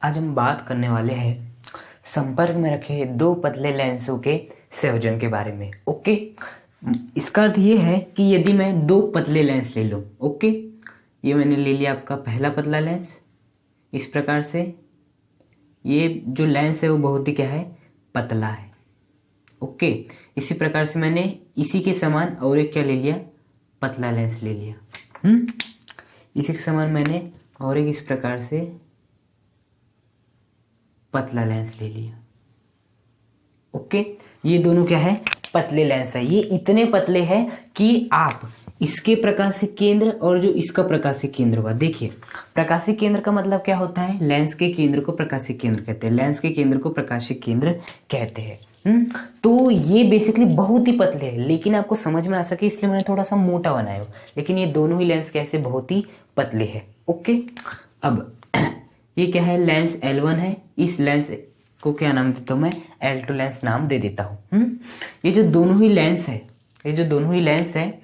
आज हम बात करने वाले हैं संपर्क में रखे दो पतले लेंसों के संयोजन के बारे में। ओके, इसका अर्थ ये है कि यदि मैं दो पतले लेंस ले लूँ, ओके, ये मैंने ले लिया आपका पहला पतला लेंस इस प्रकार से। ये जो लेंस है वो बहुत ही क्या है, पतला है। ओके, इसी प्रकार से मैंने इसी के समान और एक क्या ले लिया, पतला लेंस ले लिया। इसी के समान मैंने और एक इस प्रकार से पतला लेंस ले लिया। ओके, ये दोनों क्या है, पतले लेंस है। ये इतने पतले हैं कि आप इसके प्रकाशिक केंद्र और जो इसका प्रकाशिक केंद्र होगा, देखिए प्रकाशिक केंद्र का मतलब क्या होता है, लेंस के केंद्र को प्रकाशिक केंद्र कहते हैं, लेंस के केंद्र को प्रकाशिक केंद्र कहते हैं। तो ये बेसिकली बहुत ही पतले हैं, लेकिन आपको समझ में आ सके इसलिए मैंने थोड़ा सा मोटा बनाया हो, लेकिन ये दोनों ही लेंस कैसे बहुत ही पतले हैं। ओके, अब ये क्या है, लेंस L1 है। इस लेंस को क्या नाम देता हूँ मैं, L2 लेंस नाम दे देता हूँ। ये जो दोनों ही लेंस है, ये जो दोनों ही लेंस है,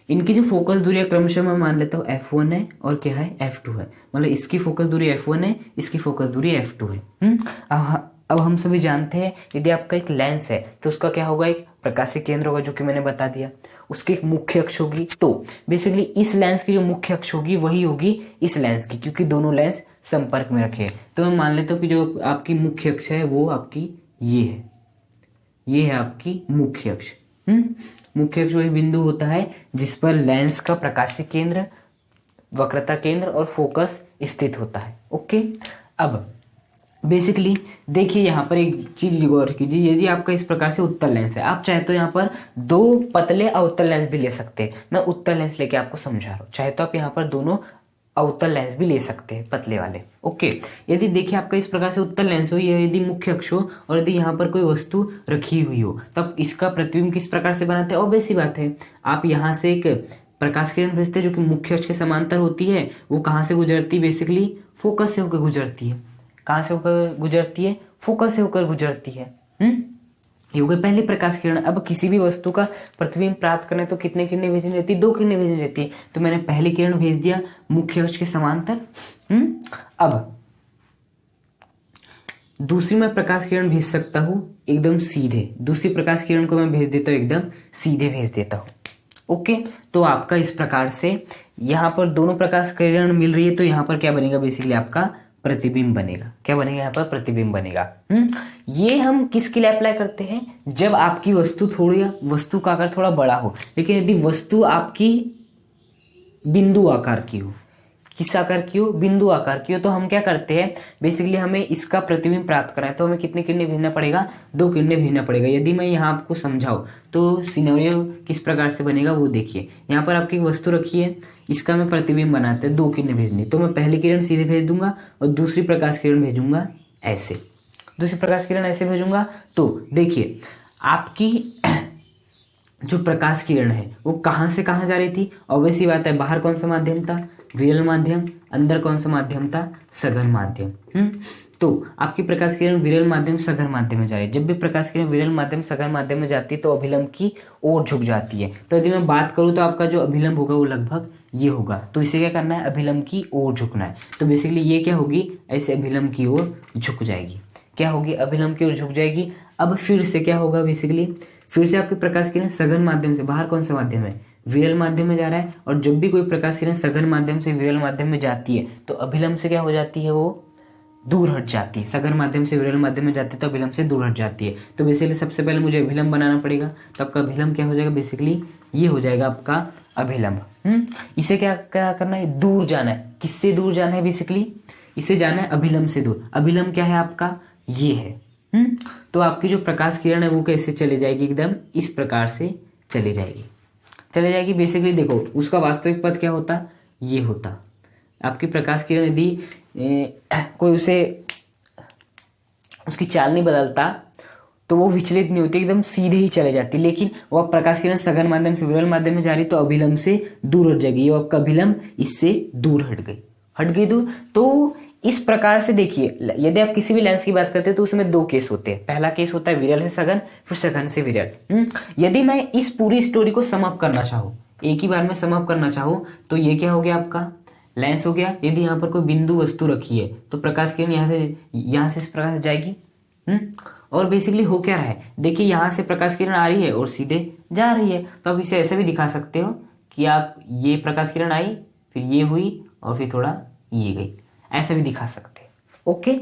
इनकी जो फोकस दूरी क्रमशः मैं मान लेता हूँ F1 है और क्या है, F2 है। मतलब इसकी फोकस दूरी F1 है, इसकी फोकस दूरी F2 है। अब हम सभी जानते हैं यदि आपका एक लेंस है तो उसका क्या होगा, एक प्रकाशिक केंद्र होगा जो कि मैंने बता दिया, उसकी एक मुख्य अक्ष होगी। तो बेसिकली इस लेंस की जो मुख्य अक्ष होगी वही होगी इस लेंस की, क्योंकि दोनों लेंस संपर्क में रखे। तो मैं मान लेता हूँ कि जो आपकी मुख्य अक्ष है वो आपकी ये है, ये है आपकी मुख्य अक्ष। मुख्य अक्ष वही बिंदु होता है जिस पर लेंस का प्रकाशिक केंद्र, वक्रता केंद्र और फोकस स्थित होता है। ओके, अब बेसिकली देखिए यहाँ पर एक चीज गौर कीजिए, यदि आपका इस प्रकार से उत्तल लेंस है, आप चाहे तो यहाँ पर दो पतले अवतल लेंस भी ले सकते हैं। मैं उत्तल लेंस लेके आपको समझा रहा हूँ, चाहे तो आप यहाँ पर दोनों अवतल लेंस भी ले सकते हैं, पतले वाले। ओके, यदि देखिए आपका इस प्रकार से उत्तल लेंस हो, यदि मुख्य अक्ष हो और यदि यहाँ पर कोई वस्तु रखी हुई हो, तब इसका प्रतिबिंब किस प्रकार से बनाते हैं। ऑब्वियस सी बात है, आप यहाँ से एक प्रकाश किरण भेजते हैं जो कि मुख्य अक्ष के समांतर होती है। वो कहाँ से गुजरती है, बेसिकली फोकस से होकर गुजरती है। कहाँ से होकर गुजरती है, फोकस से होकर गुजरती है। ये हो गई पहली प्रकाश किरण। अब किसी भी वस्तु का प्रतिबिंब प्राप्त करने तो कितने किरणें भेजनी रहती है, दो किरणें भेजनी रहती है। तो मैंने पहली किरण भेज दिया मुख्य अक्ष के समांतर। अब दूसरी मैं प्रकाश किरण भेज सकता हूं एकदम सीधे, दूसरी प्रकाश किरण को मैं भेज देता हूं एकदम सीधे भेज देता हूं। ओके, तो आपका इस प्रकार से यहां पर दोनों प्रकाश किरण मिल रही है, तो यहां पर क्या बनेगा, बेसिकली आपका प्रतिबिंब बनेगा। क्या बनेगा, यहाँ पर प्रतिबिंब बनेगा। ये हम किसके लिए अप्लाई करते हैं, जब आपकी वस्तु का आकार थोड़ा बड़ा हो, लेकिन यदि वस्तु आपकी बिंदु आकार की हो, किस आकार की हो, बिंदु आकार की हो, तो हम क्या करते हैं, बेसिकली हमें इसका प्रतिबिंब प्राप्त करना है तो हमें कितने किरणें भेजना पड़ेगा, दो किरणें भेजना पड़ेगा। यदि मैं यहाँ आपको समझाऊं तो सिनेरियो किस प्रकार से बनेगा वो देखिए। यहाँ पर आपकी वस्तु रखी है, इसका मैं प्रतिबिंब बनाते हैं, दो किरणें भेजनी, तो मैं पहली किरण सीधे भेज दूंगा और दूसरी प्रकाश किरण भेजूंगा ऐसे, दूसरी प्रकाश किरण ऐसे भेजूंगा। तो देखिए आपकी जो प्रकाश किरण है वो कहाँ से कहाँ जा रही थी, ऑब्वियस सी बात है, बाहर कौन सा माध्यम था, विरल माध्यम, अंदर कौन सा माध्यम था, सघन माध्यम। तो आपकी प्रकाश किरण विरल माध्यम सघन माध्यम में जा रही है। जब भी प्रकाश किरण विरल माध्यम सघन माध्यम में जाती है तो अभिलंब की ओर झुक जाती है। तो यदि मैं बात करूँ तो आपका जो अभिलंब होगा वो लगभग ये होगा। तो इसे क्या करना है, अभिलंब की ओर झुकना है। तो बेसिकली ये क्या होगी, ऐसे अभिलंब की ओर झुक जाएगी। क्या होगी, अभिलंब की ओर झुक जाएगी। अब फिर से क्या होगा, बेसिकली फिर से आपकी प्रकाश किरण सघन माध्यम से, बाहर कौन सा माध्यम है, विरल माध्यम में जा रहा है। और जब भी कोई प्रकाश किरण सघन माध्यम से विरल माध्यम में जाती है तो अभिलंब से क्या हो जाती है, वो दूर हट जाती है। सघन माध्यम से विरल माध्यम में जाती है तो अभिलंब से दूर हट जाती है। तो बेसिकली सबसे पहले मुझे अभिलंब बनाना पड़ेगा, तो आपका अभिलंब क्या हो जाएगा, बेसिकली ये हो जाएगा आपका अभिलंब। इसे क्या क्या करना है, दूर जाना है। किससे दूर जाना है, बेसिकली इसे जाना है अभिलंब से दूर। अभिलंब क्या है आपका, ये है। तो आपकी जो प्रकाश किरण है वो कैसे चली जाएगी, एकदम इस प्रकार से चली जाएगी। बेसिकली देखो उसका वास्तविक पद क्या होता, ये होता। आपकी प्रकाश किरण यदि कोई उसकी चाल नहीं बदलता तो वो विचलित नहीं होती, एकदम सीधे ही चले जाती। लेकिन वो प्रकाश किरण सघन माध्यम से विरल माध्यम में जा रही तो अभिलंब से दूर हट जाएगी। ये आपका अभिलंब इससे दूर हट गई दूर। तो इस प्रकार से देखिए, यदि आप किसी भी लेंस की बात करते हैं तो उसमें दो केस होते हैं। पहला केस होता है विरल से सघन, फिर सघन से विरल। यदि मैं इस पूरी स्टोरी को सम अप करना चाहूँ, एक ही बार में सम अप करना चाहूँ, तो ये क्या हो गया आपका, लेंस हो गया। यदि यहाँ पर कोई बिंदु वस्तु रखी है तो प्रकाश किरण यहाँ से इस प्रकार से जाएगी। और बेसिकली हो क्या रहा है, देखिए यहाँ से प्रकाश किरण आ रही है और सीधे जा रही है। तो आप इसे ऐसे भी दिखा सकते हो कि आप ये प्रकाश किरण आई, फिर ये हुई और फिर थोड़ा ये गई, ऐसा भी दिखा सकते हैं। ओके,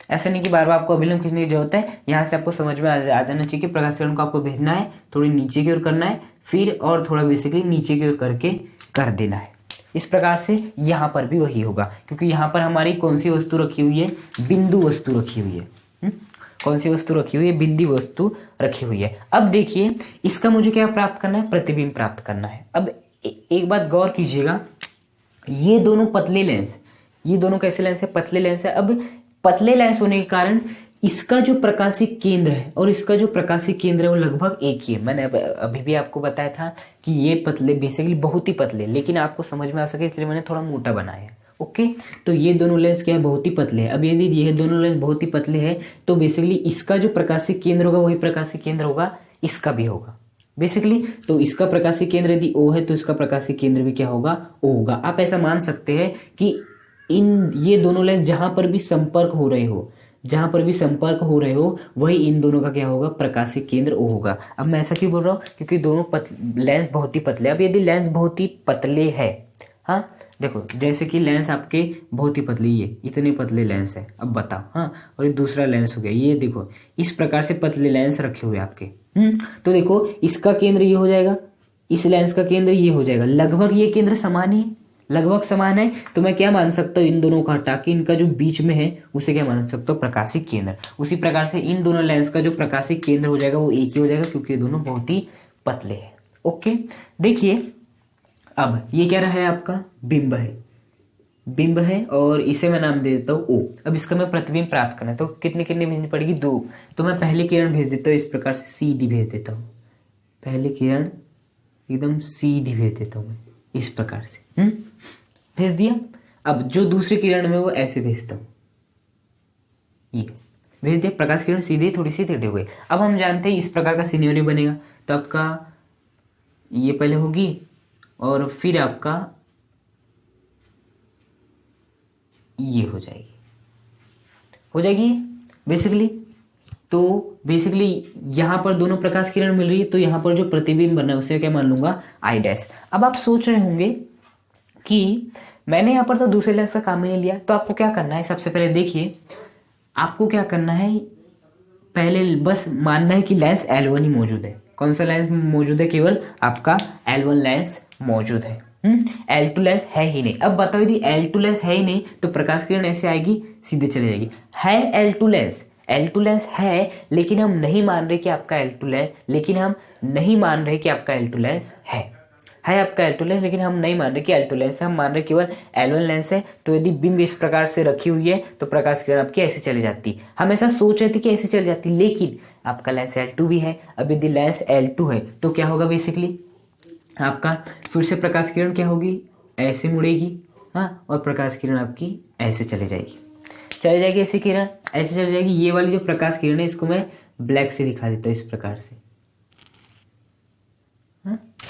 ऐसा नहीं कि बार बार आपको अभिलंब खींचने की जरूरत है। यहाँ से आपको समझ में आ जाना चाहिए कि प्रकाश किरण को आपको भेजना है, थोड़ी नीचे की ओर करना है, फिर और थोड़ा बेसिकली नीचे की ओर करके कर देना है। इस प्रकार से यहाँ पर भी वही होगा, क्योंकि यहाँ पर हमारी कौन सी वस्तु रखी हुई है, बिंदु वस्तु रखी हुई है। कौन सी वस्तु रखी हुई है, बिंदु वस्तु रखी हुई है। अब देखिए इसका मुझे क्या प्राप्त करना है, प्रतिबिंब प्राप्त करना है। अब एक बात गौर कीजिएगा, ये दोनों पतले लेंस, ये दोनों कैसे लेंस है, पतले लेंस है। अब पतले लेंस होने के कारण इसका जो प्रकाशीय केंद्र है और इसका जो प्रकाशीय केंद्र है वो लगभग एक ही है। मैंने अभी भी आपको बताया था कि ये पतले बेसिकली बहुत ही पतले, लेकिन आपको समझ में आ सके इसलिए मैंने थोड़ा मोटा बनाया। ओके, तो ये दोनों लेंस क्या है, बहुत ही पतले हैं। अब यदि ये दोनों लेंस बहुत ही पतले हैं तो बेसिकली इसका जो प्रकाशीय केंद्र होगा वही प्रकाशीय केंद्र होगा, इसका भी होगा बेसिकली। तो इसका प्रकाशीय केंद्र यदि O है तो इसका प्रकाशीय केंद्र भी क्या होगा, O होगा। आप ऐसा मान सकते हैं कि ये दोनों लेंस जहां पर भी संपर्क हो रहे हो, जहां पर भी संपर्क हो रहे हो वही इन दोनों का क्या होगा, प्रकाशीय केंद्र O होगा। अब मैं ऐसा क्यों बोल रहा हूँ, क्योंकि दोनों लेंस बहुत ही पतले। अब यदि लेंस बहुत ही पतले है, हाँ देखो जैसे कि लेंस आपके बहुत ही पतले, ये इतने पतले लेंस है, अब बताओ। हाँ, और ये दूसरा लेंस हो गया, ये देखो इस प्रकार से पतले लेंस रखे हुए आपके। तो देखो इसका केंद्र ये हो जाएगा, इस लेंस का केंद्र ये हो जाएगा, लगभग ये केंद्र समान ही, लगभग समान है। तो मैं क्या मान सकता हूँ, इन दोनों को हटा के इनका जो बीच में है उसे क्या मान सकता हूँ, प्रकाशीय केंद्र। उसी प्रकार से इन दोनों लेंस का जो प्रकाशीय केंद्र हो जाएगा वो एक ही हो जाएगा, क्योंकि ये दोनों बहुत ही पतले हैं। ओके, देखिए अब ये क्या रहा है, आपका बिंब है, बिंब है और इसे मैं नाम दे देता हूँ O। अब इसका मैं प्रतिबिंब प्राप्त करना है तो कितनी कितनी भेजनी पड़ेगी, 2। तो मैं पहली किरण भेज देता हूँ इस प्रकार से, सीधी भेज देता हूँ, पहली किरण एकदम सीधी भेज देता हूँ मैं इस प्रकार से, भेज दिया। अब जो दूसरी किरण में वो ऐसे भेजता हूँ, ये भेज दिया, प्रकाश किरण सीधे थोड़ी सी टेढ़ी हो गई। अब हम जानते हैं इस प्रकार का सिनेरियो बनेगा, तो आपका ये पहले होगी और फिर आपका ये हो जाएगी बेसिकली। तो बेसिकली यहाँ पर दोनों प्रकाश किरण मिल रही है, तो यहाँ पर जो प्रतिबिंब बना है उसे क्या मान लूंगा, I डैश। अब आप सोच रहे होंगे कि मैंने यहाँ पर तो दूसरे लेंस का काम नहीं लिया, तो आपको क्या करना है, सबसे पहले देखिए आपको क्या करना है, पहले बस मानना है कि लेंस L1 ही मौजूद है। कौन सा लेंस मौजूद है, केवल आपका L1 लेंस मौजूद है। L2 लेंस है ही नहीं। अब बताओ यदि L2 लेंस है ही नहीं तो प्रकाश किरण ऐसे आएगी, सीधे चली जाएगी। है L2 लेंस है, लेकिन हम नहीं मान रहे कि आपका L2 लेंस, लेकिन हम नहीं मान रहे कि आपका L2 लेंस है आपका L2 लेंस, लेकिन हम नहीं मान रहे कि L2 लेंस है, हम मान रहे केवल L1 लेंस है। तो यदि बिंब इस प्रकार से रखी हुई है तो प्रकाश किरण आपकी ऐसे चली जाती। हम ऐसा सोच रहे थे कि ऐसे चली जाती, लेकिन आपका लेंस L2 भी है। अब यदि लेंस L2 है तो क्या होगा, बेसिकली आपका फिर से प्रकाश किरण क्या होगी, ऐसे मुड़ेगी, हाँ, और प्रकाश किरण आपकी ऐसे चले जाएगी ऐसे किरण ऐसे चली जाएगी। ये वाली जो प्रकाश किरण है इसको मैं ब्लैक से दिखा देता हूँ इस प्रकार से,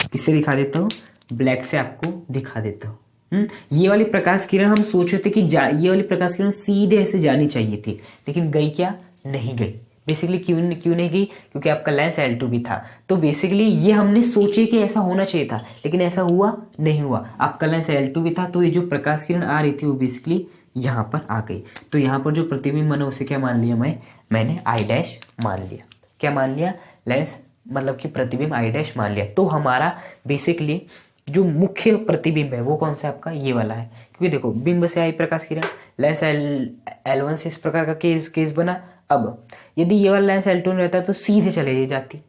किससे दिखा देता हूँ, ब्लैक से आपको दिखा देता हूँ। ये वाली प्रकाश किरण हम सोच रहे थे कि ये वाली प्रकाश किरण सीधे ऐसे जानी चाहिए थी, लेकिन गई क्या, नहीं गई। बेसिकली क्यों नहीं गई, क्योंकि आपका लेंस L2 भी था। तो बेसिकली ये हमने सोचे कि ऐसा होना चाहिए था, लेकिन ऐसा हुआ नहीं हुआ। आपका लेंस L2 भी था, तो ये जो प्रकाश किरण आ रही थी वो बेसिकली यहाँ पर आ गई। तो यहाँ पर जो प्रतिबिंब बना उसे क्या मान लिया, मैंने I डैश मान लिया। क्या मान लिया, लेंस मतलब कि प्रतिबिंब I डैश मान लिया। तो हमारा बेसिकली जो मुख्य प्रतिबिंब है वो कौन सा आपका, ये वाला है। क्योंकि देखो बिंब से आई प्रकाश किरण, लेंस L1 से इस प्रकार का केस बना। अब यदि ये वाला लेंस L2 में रहता तो सीधे चले जाती,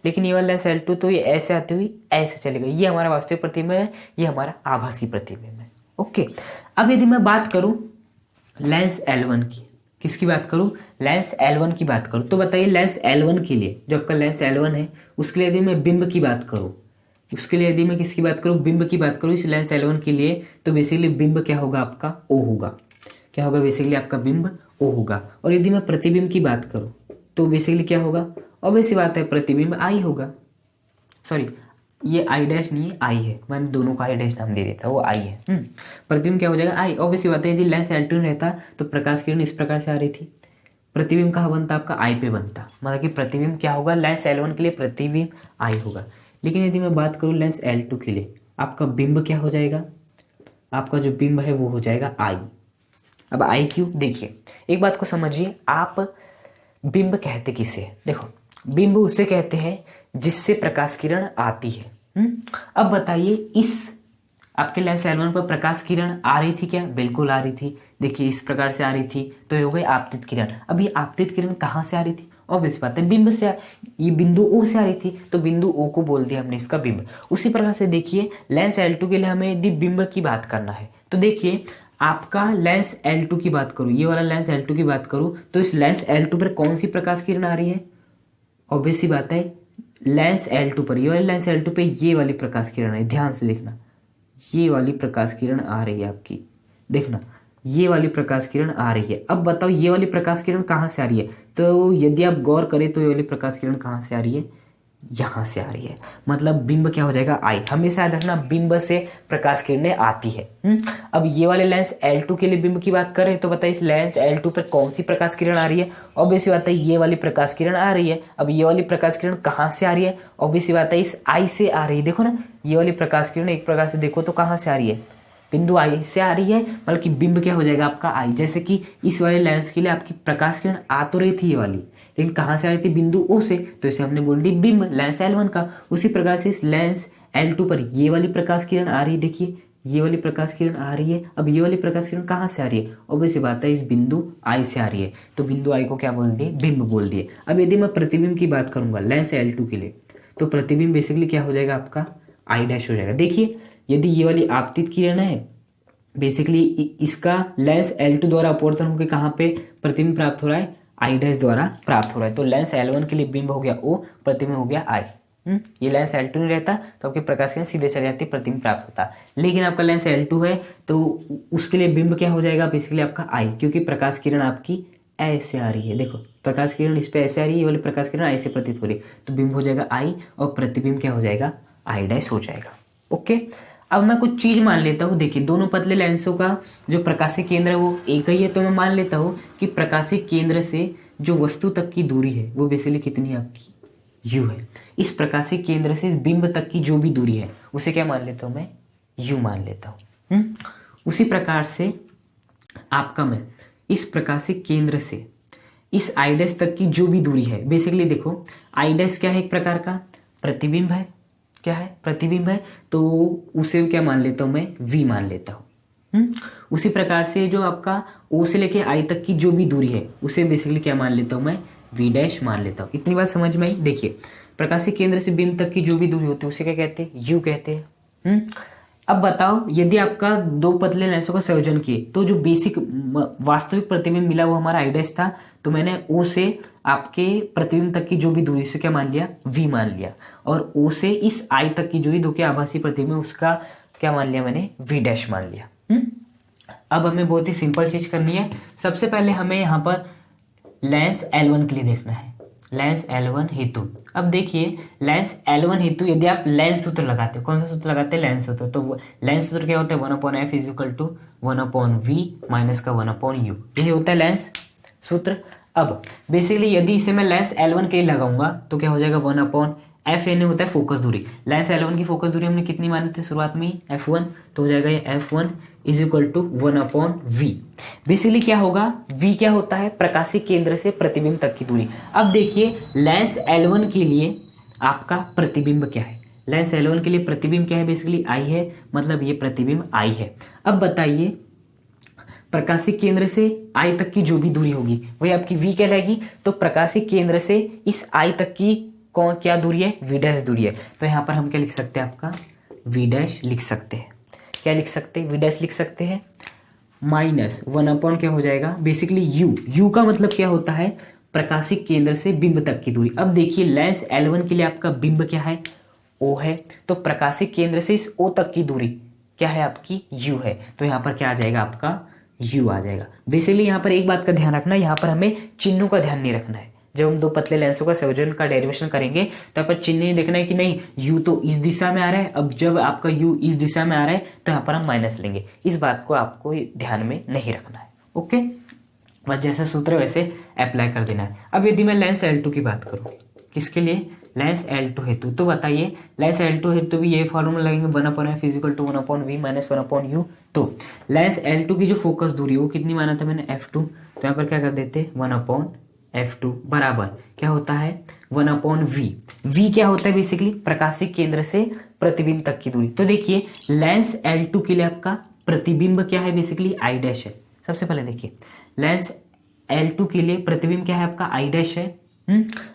लेकिन ये वाला लेंस L2 तो ये ऐसे आती हुई ऐसे चले गई। ये हमारा वास्तविक प्रतिबिंब है, ये हमारा आभासी प्रतिबिंब है। ओके, अब यदि मैं बात करूं लेंस L1 की, किसकी बात करूं, लेंस L1 की बात करूं, तो बताइए लेंस L1 के लिए, जो आपका लेंस L1 है उसके लिए यदि मैं बिंब की बात करूं, उसके लिए यदि मैं किसकी बात करूं, बिंब की बात करूं इस लेंस L1 के लिए, तो बेसिकली बिंब क्या होगा, आपका O होगा। क्या होगा, बेसिकली आपका बिंब O होगा। और यदि मैं प्रतिबिंब की बात करूं तो बेसिकली क्या होगा, ऑब्वियस सी बात है, प्रतिबिंब I होगा। सॉरी, ये आई डैश नहीं है, आई है, मैंने दोनों का आई डैश नाम दे देता, वो आई है। प्रतिबिंब क्या हो जाएगा, आई। ऑब्वियसली बात है, यदि लेंस L2 रहता तो प्रकाश किरण इस प्रकार से आ रही थी, प्रतिबिंब कहाँ बनता आपका, आई पे बनता, मतलब कि प्रतिबिंब क्या होगा, लेंस L1 के लिए प्रतिबिंब आई होगा। लेकिन यदि मैं बात करूँ लेंस L2 के लिए, आपका बिंब क्या हो जाएगा, आपका जो बिंब है वो हो जाएगा आई। अब आई क्यों, देखिए एक बात को समझिए, आप बिंब कहते किसे, देखो बिंब उसे कहते हैं जिससे प्रकाश किरण आती है। अब बताइए, इस आपके लेंस L1 पर प्रकाश किरण आ रही थी क्या, बिल्कुल आ रही थी, देखिए इस प्रकार से आ रही थी, तो ये हो गई आपतित किरण। अब ये आपतित किरण कहाँ से आ रही थी, ऑब्वियस बात है बिंब से, ये बिंदु O से आ रही थी, तो बिंदु O को बोल दिया हमने इसका बिंब। उसी प्रकार से देखिए लेंस L2 के लिए हमें यदि बिंब की बात करना है, तो देखिए आपका लेंस L2 की बात करूँ, ये वाला लेंस L2 की बात करूँ, तो इस लेंस L2 पर कौन सी प्रकाश किरण आ रही है, ऑब्वियस सी बात है लेंस L2 पर, ये वाले लेंस L2 पे ये वाली प्रकाश किरण है, ध्यान से देखना, ये वाली प्रकाश किरण आ रही है आपकी, देखना ये वाली प्रकाश किरण आ रही है। अब बताओ ये वाली प्रकाश किरण कहाँ से आ रही है, तो यदि आप गौर करें तो ये वाली प्रकाश किरण कहाँ से आ रही है, यहाँ से आ रही है, मतलब बिंब क्या हो जाएगा, आई। हमेशा याद रखना बिंब से प्रकाश किरणें आती है। अब ये वाले लेंस L2 के लिए बिंब की बात करें तो बताइए इस लेंस L2 पर कौन सी प्रकाश किरण आ रही है, ऑब्वियस बात है ये वाली प्रकाश किरण आ रही है। अब ये वाली प्रकाश किरण कहाँ से आ रही है, ऑब्वियस बात है इस आई से आ रही है, देखो ना ये वाली प्रकाश किरण एक प्रकार से देखो तो कहाँ से आ रही है, बिंदु आई से आ रही है, मतलब कि बिंब क्या हो जाएगा आपका आई। जैसे कि इस वाले लेंस के लिए आपकी प्रकाश किरण आ तो रही थी ये वाली, लेकिन कहाँ से आ रही थी, बिंदु O से, तो इसे हमने बोल दी बिंब लेंस L1 का। उसी प्रकार से इस लेंस L2 पर ये वाली प्रकाश किरण आ रही है, देखिए ये वाली प्रकाश किरण आ रही है। अब ये वाली प्रकाश किरण कहाँ से आ रही है, ऑब्वियस बात है इस बिंदु आई से आ रही है, तो बिंदु आई को क्या बोल दिए, बिंब बोल दिए। अब यदि मैं प्रतिबिंब की बात करूंगा लेंस L2 के लिए, तो प्रतिबिंब बेसिकली क्या हो जाएगा आपका, आई डैश हो जाएगा। देखिए यदि ये वाली आपतित किरण है, बेसिकली इसका लेंस L2 द्वारा अपवर्तन होकर कहाँ पे प्रतिबिंब प्राप्त हो रहा है, आई डैश द्वारा प्राप्त हो रहा है, तो लेंस L1 के लिए बिंब हो गया O, प्रतिबिंब हो गया आई। ये लेंस L2 नहीं रहता तो आपकी प्रकाश किरण सीधे चली जाती, प्रतिबिंब प्राप्त होता। लेकिन आपका लेंस L2 है तो उसके लिए बिंब क्या हो जाएगा, बेसिकली आपका आई, क्योंकि प्रकाश किरण आपकी ऐसे आ रही है, देखो प्रकाश किरण इस पे ऐसे आ रही है, ये वाली प्रकाश किरण आई से प्रतीत हो रही है, तो बिंब हो जाएगा आई और प्रतिबिंब क्या हो जाएगा, आई डैश हो जाएगा। ओके, अब मैं कुछ चीज मान लेता हूँ, देखिए दोनों पतले लेंसों का जो प्रकाशिक केंद्र है वो एक ही है, तो मैं मान लेता हूँ कि प्रकाशिक केंद्र से जो वस्तु तक की दूरी है वो बेसिकली कितनी है आपकी, u है। इस प्रकाशिक केंद्र से इस बिंब तक की जो भी दूरी है उसे क्या मान लेता हूँ मैं, u मान लेता हूँ। उसी प्रकार से आपका मैं इस प्रकाशिक केंद्र से इस आई डैश तक की जो भी दूरी है, बेसिकली देखो आई डैश क्या है, एक प्रकार का प्रतिबिंब है, क्या है, प्रतिबिंब है, तो उसे क्या मान लेता हूं मैं, v मान लेता हूं। उसी प्रकार से जो आपका O से लेके I तक की जो भी दूरी है उसे बेसिकली क्या मान लेता हूं मैं, v डैश मान लेता हूं। इतनी बात समझ में आई। देखिए प्रकाशिक केंद्र से बिंब तक की जो भी दूरी होती है उसे क्या कहते हैं, u कहते हैं। अब बताओ यदि आपका दो पतले लेंसों का संयोजन किए तो जो बेसिक वास्तविक प्रतिबिंब मिला वो हमारा आई डैश था, तो मैंने O से आपके प्रतिबिंब तक की जो भी दूरी से क्या मान लिया, v मान लिया, और O से इस I तक की जो भी दो के आभासी प्रतिबिंब उसका क्या मान लिया मैंने, v डैश मान लिया। अब हमें बहुत ही सिंपल चीज करनी है। सबसे पहले हमें यहाँ पर लेंस L1 के लिए देखना है, लेंस L1 हेतु। अब देखिए लेंस L1 हेतु यदि आप लेंस सूत्र लगाते हो, कौन सा सूत्र लगाते हैं, लेंस सूत्र, तो लेंस सूत्र क्या होता है, 1/f is equal to 1/v minus का 1/u, यही होता है लेंस सूत्र। अब बेसिकली यदि इसे मैं लेंस L1 के लिए लगाऊंगा तो क्या हो जाएगा, 1/f यानी होता है फोकस दूरी। लेंस L1 की फोकस दूरी हमने कितनी मानी थी शुरुआत में, f1, तो हो जाएगा ये f1 is equal to 1/v। Basically क्या होगा, v क्या होता है, प्रकाशिक केंद्र से प्रतिबिंब तक की दूरी। अब देखिए लेंस L1 के लिए आपका प्रतिबिंब क्या है, लेंस L1 के लिए प्रतिबिंब क्या है, बेसिकली I है, मतलब ये प्रतिबिंब I है। अब बताइए प्रकाशिक केंद्र से I तक की जो भी दूरी होगी वही आपकी v कहलाएगी, तो प्रकाशिक केंद्र से इस I तक की कौन क्या दूरी है, v डैश दूरी है, तो यहाँ पर हम क्या लिख सकते हैं, आपका v डैश लिख सकते हैं। क्या लिख सकते हैं, v डैश लिख सकते हैं, माइनस 1/, क्या हो जाएगा, बेसिकली u का मतलब क्या होता है, प्रकाशिक केंद्र से बिंब तक की दूरी। अब देखिए लेंस L1 के लिए आपका बिंब क्या है, O है, तो प्रकाशिक केंद्र से इस O तक की दूरी क्या है आपकी, u है, तो यहाँ पर क्या आ जाएगा, आपका u आ जाएगा। बेसिकली यहाँ पर एक बात का ध्यान रखना, यहाँ पर हमें चिन्हों का ध्यान नहीं रखना है, जब हम दो पतले लेंसों का संयोजन का डेरिवेशन करेंगे तो यहाँ पर चिन्ह नहीं देखना है कि नहीं u तो इस दिशा में आ रहा है, अब जब आपका u इस दिशा में आ रहा है तो यहाँ पर हम माइनस लेंगे। इस बात को आपको ध्यान में नहीं रखना है। ओके, बस जैसा सूत्र है वैसे अप्लाई कर देना है। अब यदि मैं लेंस L2 की बात करूँ, किसके लिए, लेंस L2 हेतु, तो बताइए लेंस L2 हेतु भी ये फॉर्मूला लगेंगे 1/f equal to 1/v minus 1/u। तो लेंस L2 की जो फोकस दूरी है वो कितनी माना था मैंने, f2, तो यहाँ पर क्या कर देते 1/f2 बराबर क्या होता है 1/v। v क्या होता है बेसिकली, प्रकाशिक केंद्र से प्रतिबिंब तक की दूरी। तो देखिए लेंस L2 के लिए आपका प्रतिबिंब क्या है, बेसिकली आई डैश है। सबसे पहले देखिए लेंस L2 के लिए प्रतिबिंब क्या है आपका आई डैश है।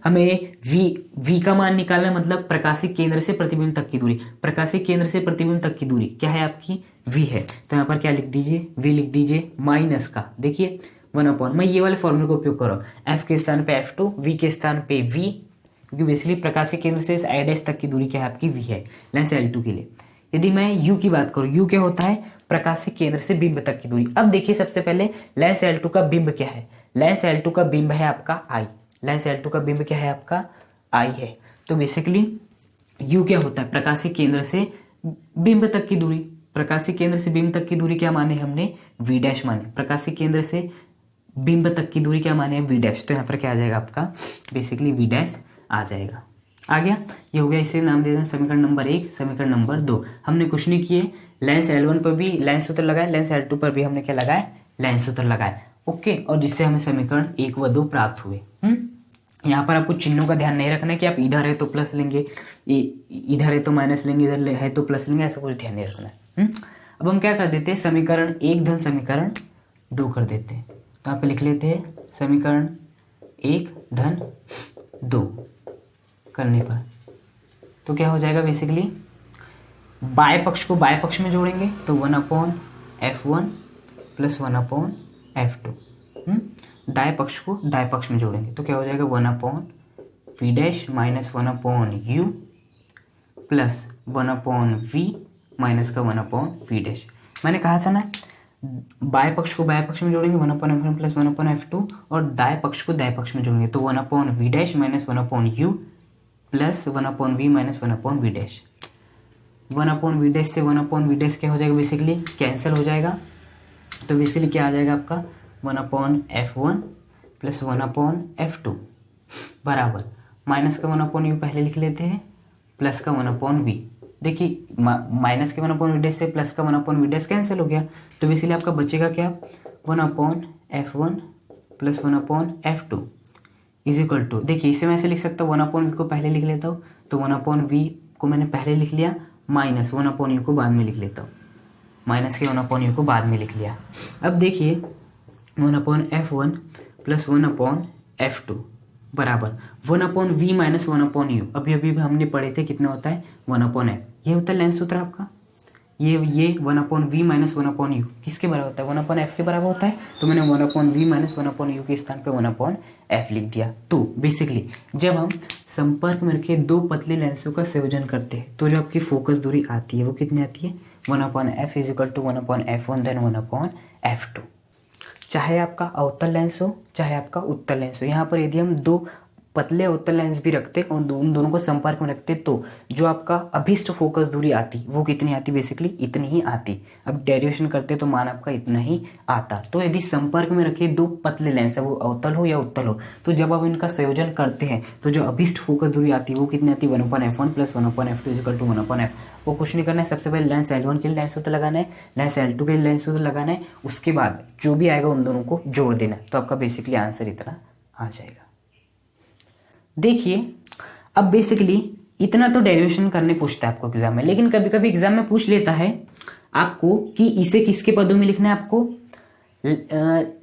हमें v का मान निकालना है, मतलब प्रकाशिक केंद्र से प्रतिबिंब तक की दूरी। प्रकाशिक केंद्र से प्रतिबिंब तक की दूरी क्या है आपकी, v है। तो यहाँ पर क्या लिख दीजिए, v लिख दीजिए माइनस का, देखिए 1/, मैं ये वाले फॉर्मूले का उपयोग कर रहा हूँ, f के स्थान पे f2, v के स्थान पे v, क्योंकि बेसिकली प्रकाशिक केंद्र से आई डैश तक की दूरी क्या है आपकी, v है लेंस L2 के लिए। यदि मैं u की बात करूँ, u क्या होता है, प्रकाशिक केंद्र से बिंब तक की दूरी। अब देखिए सबसे पहले लेंस L2 का बिंब क्या है, लेंस L2 का बिंब है आपका I, लेंस L2 का बिंब क्या है आपका I है। तो बेसिकली U क्या होता है, प्रकाशिक केंद्र से बिंब तक की दूरी। प्रकाशिक केंद्र से बिंब तक की दूरी क्या माने हमने, v डैश माने। प्रकाशिक केंद्र से बिंब तक की दूरी क्या माने, v डैश। तो यहाँ पर क्या आ जाएगा आपका बेसिकली v डैश आ जाएगा। आ गया, ये हो गया, इसे नाम दे दें समीकरण नंबर 1। समीकरण नंबर 2 हमने कुछ नहीं किए, लेंस L1 पर भी लेंस सूत्र लगाए, लेंस L2 पर भी हमने क्या लगाया, लेंस सूत्र लगाए। ओके, और जिससे हमें समीकरण 1 व 2 प्राप्त हुए। यहाँ पर आपको चिन्हों का ध्यान नहीं रखना है कि आप इधर है तो प्लस लेंगे, इधर है तो माइनस लेंगे, इधर है तो प्लस लेंगे, ऐसा कुछ ध्यान नहीं रखना है। अब हम क्या कर देते हैं, समीकरण 1 धन समीकरण 2 कर देते हैं। तो यहाँ पे लिख लेते हैं समीकरण 1 धन 2 करने पर तो क्या हो जाएगा, बेसिकली बाएं पक्ष को बाएं पक्ष में जोड़ेंगे तो 1/f1 प्लस 1/f2। दाएं पक्ष को दाएं पक्ष में जोड़ेंगे तो क्या हो जाएगा 1/v dash minus 1/u plus 1/v minus का 1/v डैश। मैंने कहा था ना बाएं पक्ष को बाएं पक्ष में जोड़ेंगे 1/f1 प्लस 1/f2, और दाएं पक्ष को दाएं पक्ष में जोड़ेंगे तो 1/v dash minus 1/u plus 1/v minus 1/v dash. 1/v dash से 1/v डैश क्या हो जाएगा, बेसिकली कैंसिल हो जाएगा। तो बेसिकली क्या आ जाएगा आपका 1/f1 प्लस 1/f2 बराबर माइनस का 1/u पहले लिख लेते हैं प्लस का 1/v। देखिए माइनस के 1/v डैश से प्लस का 1/v डैश कैंसिल हो गया, तो बेसिकली आपका बचेगा क्या 1/f1 plus 1/f2 is equal to, देखिए इसे मैं ऐसे लिख सकता हूँ 1/v को पहले लिख लेता हूँ, तो 1/v को मैंने पहले लिख लिया, माइनस 1/u को बाद में लिख लेता हूँ, माइनस के 1/u को बाद में लिख लिया। अब देखिए 1/f1 प्लस 1/f2 बराबर 1/v माइनस 1/u। अभी अभी हमने पढ़े थे कितना होता है 1/f, ये होता है लेंस सूत्र आपका। ये 1/v माइनस 1/u किसके बराबर होता है, 1/f के बराबर होता है। तो मैंने 1/v माइनस 1/u के स्थान पे 1/f लिख दिया। तो बेसिकली जब हम संपर्क में रखे दो पतले लेंसों का संयोजन करते हैं तो जो आपकी फोकस दूरी आती है वो कितनी आती है 1/f is equal to 1/f1 then 1/f2। चाहे आपका अवतल लेंस हो चाहे आपका उत्तल लेंस हो, यहाँ पर यदि हम दो पतले अवतल लेंस भी रखते और उन दोनों को संपर्क में रखते तो जो आपका अभिष्ट फोकस दूरी आती वो कितनी आती, बेसिकली इतनी ही आती। अब डेरिवेशन करते तो मान आपका इतना ही आता। तो यदि संपर्क में रखे दो पतले लेंस है वो अवतल हो या उत्तल हो, तो जब आप इनका संयोजन करते हैं तो जो अभिष्ट फोकस दूरी आती है वो कितनी आती है 1/f1 plus 1/f2 is equal to 1/f। वो कुछ नहीं करना है, सबसे पहले लेंस L1 के लिए लेंस सूत्र लगाना है, लेंस L2 के लिए लेंस सूत्र लगाना है, उसके बाद जो भी आएगा उन दोनों को जोड़ देना है। तो आपका बेसिकली आंसर इतना आ जाएगा। देखिए अब बेसिकली इतना तो डेरिवेशन करने पूछता है आपको एग्जाम में, लेकिन कभी कभी एग्जाम में पूछ लेता है आपको कि इसे किसके पदों में लिखना है, आपको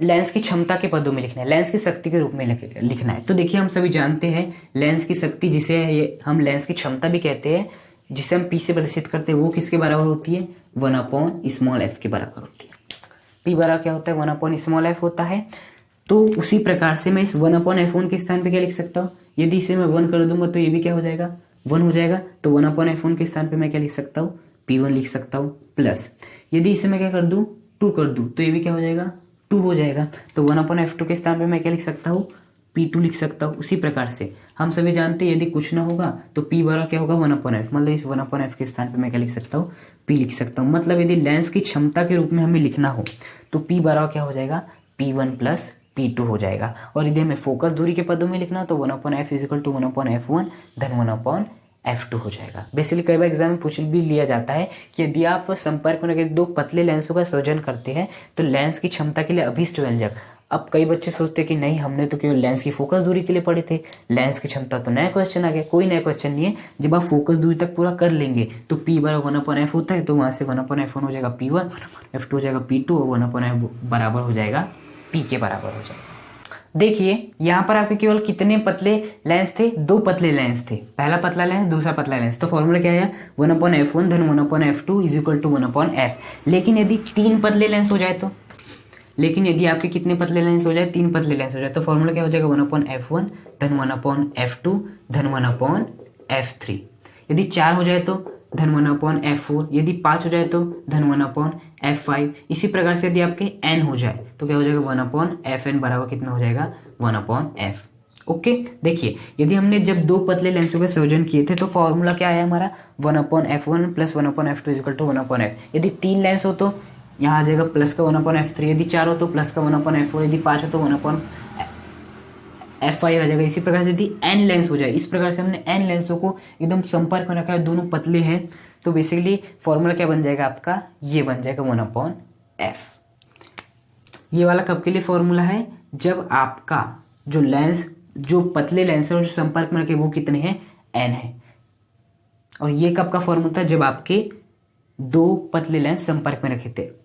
लेंस की क्षमता के पदों में लिखना है, लेंस की शक्ति के रूप में लिखना है। तो देखिए हम सभी जानते हैं लेंस की शक्ति जिसे हम लेंस की क्षमता भी कहते हैं, जिसे हम P से प्रदर्शित करते हैं, वो किसके बराबर होती है 1/f के बराबर होती है। P बराबर क्या होता है 1/f होता है। तो उसी प्रकार से मैं इस 1/f1 के स्थान पे क्या लिख सकता हूँ, यदि इसे मैं 1 कर दूंगा तो ये भी क्या हो जाएगा 1 हो जाएगा। तो 1/f1 के स्थान पे मैं क्या लिख सकता हूँ P1 लिख सकता हूँ, प्लस यदि इसे मैं क्या कर दूँ 2 कर दूँ तो ये भी क्या हो जाएगा 2 हो जाएगा। तो 1/f2 के स्थान पे मैं क्या लिख सकता हूँ P2 लिख सकता हूँ। उसी प्रकार से हम सभी जानते हैं यदि कुछ ना होगा तो P बराबर क्या होगा 1/f, मतलब इस 1/f के स्थान पे मैं क्या लिख सकता हूँ P लिख सकता हूँ। मतलब यदि लेंस की क्षमता के रूप में हमें लिखना हो तो P बराबर क्या हो जाएगा P1 प्लस P2 हो जाएगा। और यदि हमें फोकस दूरी के पदों में लिखना हो तो 1/f इजिकल टू 1/f1 धन 1/f2 हो जाएगा। बेसिकली कई बार एग्जाम में पूछ भी लिया जाता है कि यदि आप संपर्क में रखे दो पतले लेंसों का संयोजन करते हैं तो लेंस की क्षमता के लिए अभिष्ट व्यंजक। अब कई बच्चे सोचते हैं कि नहीं, हमने तो केवल लेंस की फोकस दूरी के लिए पढ़े थे, लेंस की क्षमता तो नया क्वेश्चन आ गया। कोई नया क्वेश्चन नहीं है, जब आप फोकस दूरी तक पूरा कर लेंगे तो P बराबर 1/f होता है, तो वहां से 1/f1 हो जाएगा P1, F2 हो जाएगा P2 और 1/f बराबर हो जाएगा P के बराबर हो जाएगा। देखिए यहाँ पर आपके केवल कितने पतले लेंस थे, दो पतले लेंस थे, पहला पतला लेंस दूसरा पतला लेंस। तो फॉर्मूला क्या है 1/f1 धन 1/f2 is equal to 1/f। लेकिन यदि तीन पतले लेंस हो जाए तो, लेकिन यदि आपके कितने पतले लेंस हो जाए, तीन पतले लेंस हो जाए, तो फॉर्मूला क्या हो जाएगा 1/f1 धन 1/f2 धन 1/f3। यदि चार हो जाए तो धन 1/f4, यदि पाँच हो जाए तो धन 1/f5। इसी प्रकार से यदि आपके n हो जाए तो क्या हो जाएगा 1/fn बराबर कितना हो जाएगा 1/f। ओके, देखिए यदि हमने जब दो पतले लेंसों के संयोजन किए थे तो फॉर्मूला क्या आया हमारा 1/f1 plus 1/f2 equal to 1/f। यदि तीन लेंस हो तो यहाँ आ जाएगा प्लस का 1/f3, यदि चार हो तो प्लस का 1/f4, यदि पाँच हो तो 1/f5 आ जाएगा। इसी प्रकार से यदि n लेंस हो जाए, इस प्रकार से हमने n लेंसों को एकदम संपर्क में रखा है, दोनों पतले हैं, तो बेसिकली फॉर्मूला क्या बन जाएगा आपका, ये बन जाएगा 1/f। ये वाला कब के लिए फॉर्मूला है, जब आपका जो लेंस, जो पतले लेंस है और जो संपर्क में रखे वो कितने हैं n है। और ये कब का फॉर्मूला था, जब आपके दो पतले लेंस संपर्क में रखे थे।